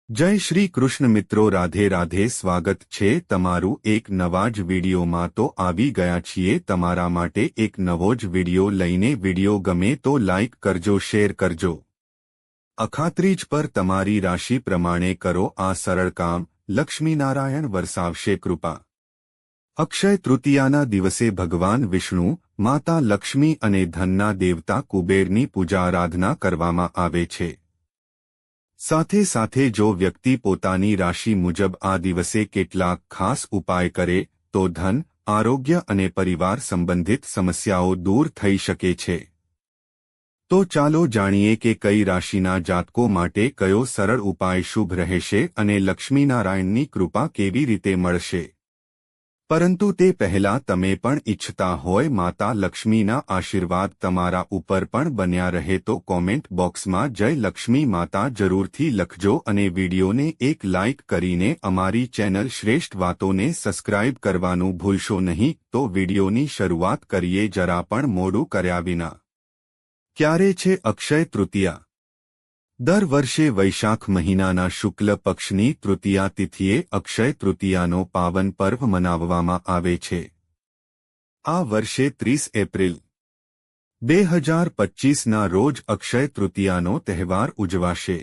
જય શ્રી કૃષ્ણ મિત્રો, રાધે રાધે. સ્વાગત છે તમારું એક નવા જ વિડીયોમાં. તો આવી ગયા છીએ તમારા માટે એક નવો જ વિડીયો લઈને. વિડીયો ગમે તો લાઇક કરજો, શેર કરજો. અખાત્રીજ પર તમારી રાશિ પ્રમાણે કરો આ સરળ કામ. લક્ષ્મીનારાયણ વરસાવશે કૃપા. અક્ષય તૃતીયાના દિવસે ભગવાન વિષ્ણુ, માતા લક્ષ્મી અને ધનના દેવતા કુબેરની પૂજા આરાધના કરવામાં આવે છે. સાથે સાથે જો વ્યક્તિ પોતાની રાશિ મુજબ આ દિવસે કેટલાક ખાસ ઉપાય કરે તો ધન, આરોગ્ય અને પરિવાર સંબંધિત સમસ્યાઓ દૂર થઈ શકે છે. તો ચાલો જાણીએ કે કઈ રાશિના જાતકો માટે કયો સરળ ઉપાય શુભ રહેશે અને લક્ષ્મીનારાયણની કૃપા કેવી રીતે મળશે. પરંતુ તે પહેલા તમે પણ ઈચ્છતા હોય માતા લક્ષ્મીના આશીર્વાદ તમારા ઉપર પણ બન્યા રહે તો કોમેન્ટ બોક્સમાં જય લક્ષ્મી માતા જરૂરથી લખજો અને વિડીયોને એક લાઇક કરીને અમારી ચેનલ શ્રેષ્ઠ વાતોને સબસ્ક્રાઇબ કરવાનું ભૂલશો નહીં. તો વિડીયોની શરૂઆત કરીએ જરા પણ મોડું કર્યા વિના. ક્યારે છે અક્ષય તૃતીયા? દર વર્ષે વૈશાખ મહિનાના શુક્લ પક્ષની તૃતીયા તિથિએ અક્ષય તૃતીયાનો પાવન પર્વ મનાવવામાં આવે છે. આ વર્ષે 30 એપ્રિલ 2025ના રોજ અક્ષય તૃતીયાનો તહેવાર ઉજવાશે.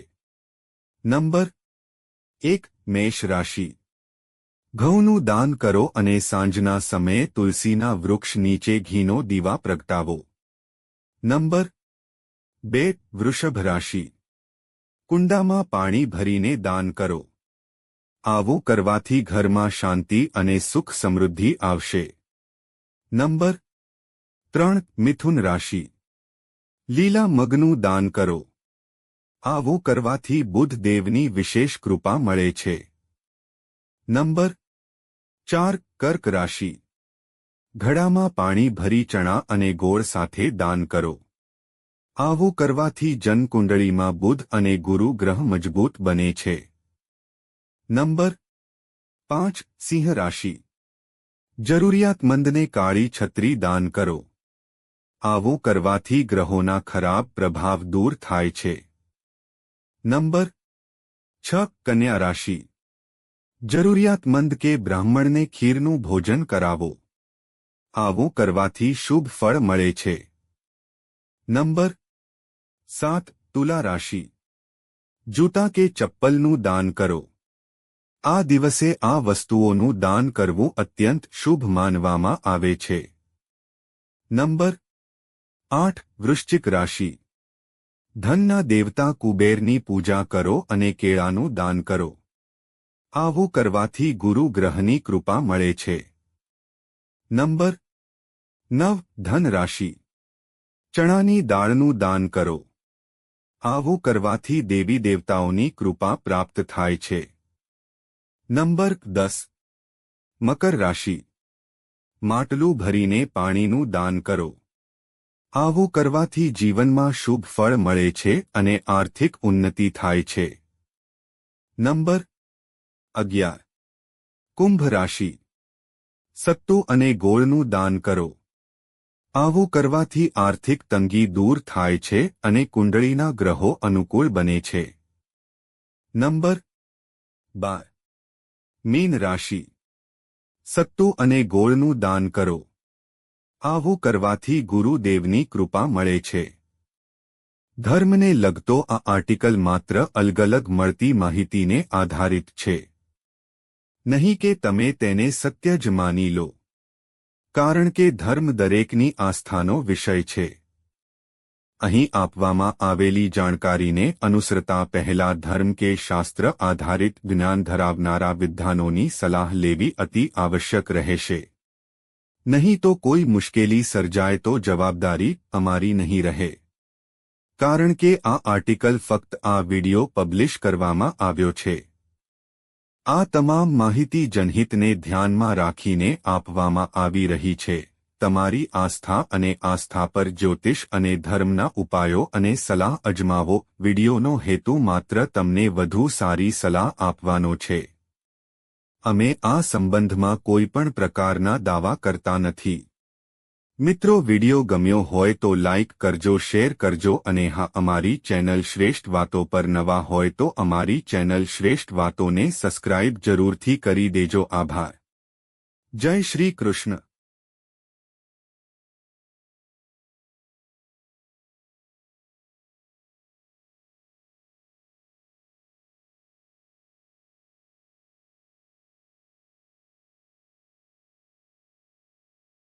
નંબર 1. મેષ રાશિ. ઘઉંનું દાન કરો અને સાંજના સમયે તુલસીના વૃક્ષ નીચે ઘીનો દીવા પ્રગટાવો. નંબર 2. વૃષભ રાશિ. કુંડામાં પાણી ભરીને દાન કરો. આવું કરવાથી ઘરમાં શાંતિ અને સુખ સમૃદ્ધિ આવશે. નંબર 3. મિથુન રાશિ. લીલા મગનું દાન કરો. આવું કરવાથી બુધ દેવની વિશેષ કૃપા મળે છે. નંબર 4. કર્ક રાશિ. ઘડામાં પાણી ભરી ચણા અને ગોળ સાથે દાન કરો. આવું કરવાથી જન્મકુંડળીમાં બુધ અને ગુરુ ગ્રહ મજબૂત બને છે. નંબર 5. સિંહ રાશિ. જરૂરિયાતમંદને કાળી છત્રી દાન કરો. આવું કરવાથી ગ્રહોના ખરાબ પ્રભાવ દૂર થાય છે. નંબર 6. કન્યા રાશિ. જરૂરિયાતમંદ કે બ્રાહ્મણને ખીરનું ભોજન કરાવો. આવું કરવાથી શુભ ફળ મળે છે. નંબર 7. તુલા રાશિ. જૂતા કે ચપ્પલનું દાન કરો. આ દિવસે આ વસ્તુઓનું દાન કરવું અત્યંત શુભ માનવામાં આવે છે. નંબર 8. વૃશ્ચિક રાશિ. ધનના દેવતા કુબેરની પૂજા કરો અને કેળાનું દાન કરો. આવું કરવાથી ગુરુ ગ્રહની કૃપા મળે છે. નંબર 9. ધન રાશિ. ચણાની દાળનું દાન કરો. આવું કરવાથી દેવી દેવતાઓની કૃપા પ્રાપ્ત થાય છે. નંબર 10. મકર રાશિ. માટલું ભરીને પાણીનું દાન કરો. આવું કરવાથી જીવનમાં શુભ ફળ મળે છે અને આર્થિક ઉન્નતિ થાય છે. નંબર 11. કુંભ રાશિ. સત્તુ અને ગોળનું દાન કરો. આવું કરવાથી આર્થિક તંગી દૂર થાય છે અને કુંડળીના ગ્રહો અનુકૂળ બને છે. નંબર 12. મીન રાશિ. સત્તુ અને ગોળનું દાન કરો. આવું કરવાથી ગુરુદેવની કૃપા મળે છે. ધર્મને લગતો આ આર્ટિકલ માત્ર અલગ અલગ મળતી માહિતીને આધારિત છે. નહીં કે તમે તેને સત્ય જ માની લો. કારણ કે ધર્મ દરેકની આસ્થાનો વિષય છે. અહીં આપવામાં આવેલી જાણકારીને અનુસરતા પહેલા ધર્મ કે શાસ્ત્ર આધારિત જ્ઞાન ધરાવનારા વિદ્વાનોની સલાહ લેવી અતિ આવશ્યક રહેશે. નહીં તો કોઈ મુશ્કેલી સર્જાય તો જવાબદારી અમારી નહીં રહે. કારણ કે આ આર્ટિકલ ફક્ત આ વિડિયો પબ્લિશ કરવામાં આવ્યો છે. આ તમામ માહિતી જનહિતને ધ્યાનમાં રાખીને આપવામાં આવી રહી છે. તમારી આસ્થા અને આસ્થા પર જ્યોતિષ અને ધર્મના ઉપાયો અને સલાહ અજમાવો. વિડિયોનો હેતુ માત્ર તમને વધુ સારી સલાહ આપવાનો છે. અમે આ સંબંધમાં કોઈ પણ પ્રકારના દાવા કરતા નથી. મિત્રો, વિડિયો ગમ્યો હોય તો લાઇક કરજો, શેર કરજો અને હા, અમારી ચેનલ શ્રેષ્ઠ વાતો પર નવા હોય તો અમારી ચેનલ શ્રેષ્ઠ વાતોને સબસ્ક્રાઇબ જરૂરથી કરી દેજો. આભાર. જય શ્રી કૃષ્ણ.